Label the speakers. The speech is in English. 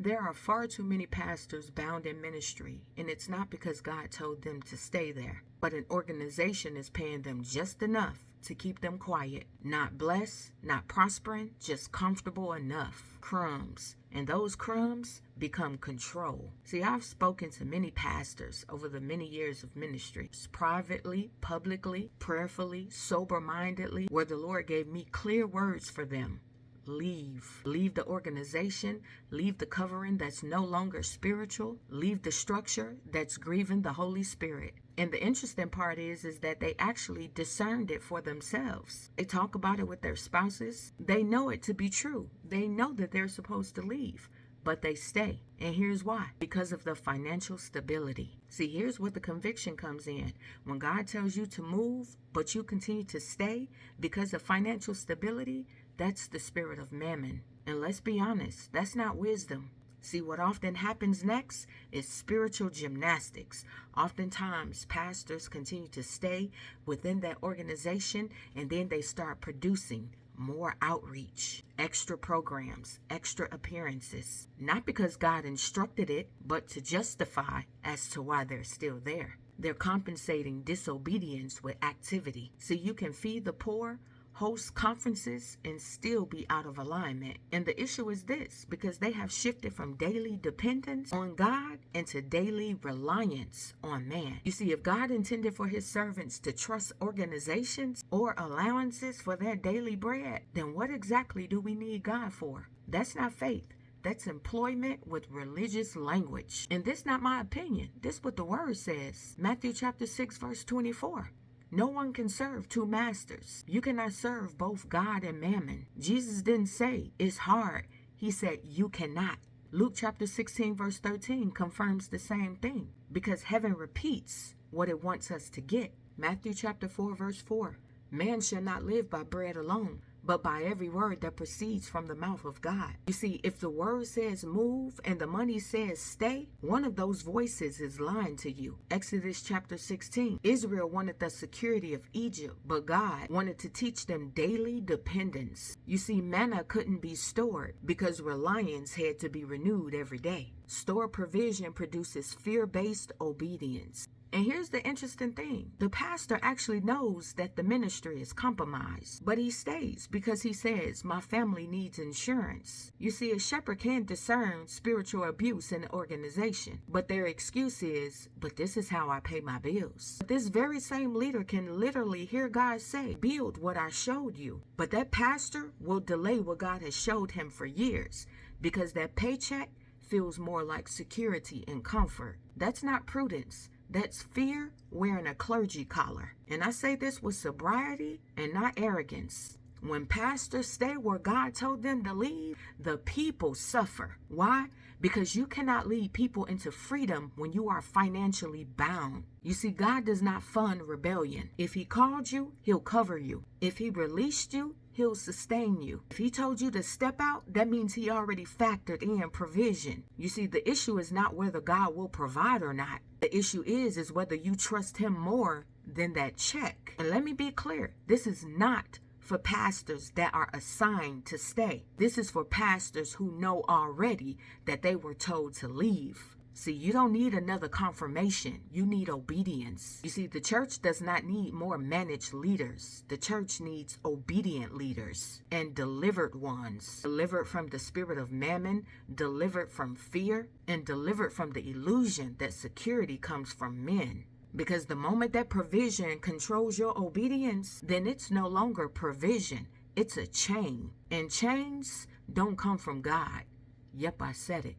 Speaker 1: There are far too many pastors bound in ministry, and it's not because God told them to stay there, but an organization is paying them just enough to keep them quiet, not blessed, not prospering, just comfortable enough. Crumbs. And those crumbs become control. See, I've spoken to many pastors over the many years of ministry, privately, publicly, prayerfully, sober-mindedly, where the Lord gave me clear words for them. Leave. Leave the organization. Leave the covering that's no longer spiritual. Leave the structure that's grieving the Holy Spirit. And the interesting part is that they actually discerned it for themselves. They talk about it with their spouses. They know it to be true. They know that they're supposed to leave, but they stay. And here's why. Because of the financial stability. See, here's where the conviction comes in. When God tells you to move, but you continue to stay because of financial stability, that's the spirit of Mammon. And let's be honest, that's not wisdom. See, what often happens next is spiritual gymnastics. Oftentimes, pastors continue to stay within that organization, and then they start producing more outreach, extra programs, extra appearances. Not because God instructed it, but to justify as to why they're still there. They're compensating disobedience with activity. See, you can feed the poor, host conferences, and still be out of alignment. And the issue is this, because they have shifted from daily dependence on God into daily reliance on man. You see, if God intended for his servants to trust organizations or allowances for their daily bread, then what exactly do we need God for? That's not faith. That's employment with religious language. And this is not my opinion. This is what the word says. Matthew chapter 6, verse 24. No one can serve two masters. You cannot serve both God and Mammon. Jesus didn't say it's hard. He said you cannot. Luke chapter 16 verse 13 confirms the same thing, because heaven repeats what it wants us to get. Matthew chapter 4 verse 4. Man shall not live by bread alone, but by every word that proceeds from the mouth of God. You see, if the word says move and the money says stay, one of those voices is lying to you. Exodus chapter 16. Israel wanted the security of Egypt, but God wanted to teach them daily dependence. You see, manna couldn't be stored because reliance had to be renewed every day. Stored provision produces fear-based obedience. And here's the interesting thing. The pastor actually knows that the ministry is compromised, but he stays because he says, my family needs insurance. You see, a shepherd can discern spiritual abuse in an organization, but their excuse is, but this is how I pay my bills. But this very same leader can literally hear God say, build what I showed you. But that pastor will delay what God has showed him for years because that paycheck feels more like security and comfort. That's not prudence. That's fear wearing a clergy collar. And I say this with sobriety and not arrogance. When pastors stay where God told them to leave, the people suffer. Why? Because you cannot lead people into freedom when you are financially bound. You see, God does not fund rebellion. If he called you, he'll cover you. If he released you, he'll sustain you. If he told you to step out, that means he already factored in provision. You see, the issue is not whether God will provide or not. The issue is whether you trust him more than that check. And let me be clear, this is not for pastors that are assigned to stay. This is for pastors who know already that they were told to leave. See, you don't need another confirmation. You need obedience. You see, the church does not need more managed leaders. The church needs obedient leaders and delivered ones. Delivered from the spirit of Mammon, delivered from fear, and delivered from the illusion that security comes from men. Because the moment that provision controls your obedience, then it's no longer provision. It's a chain. And chains don't come from God. Yep, I said it.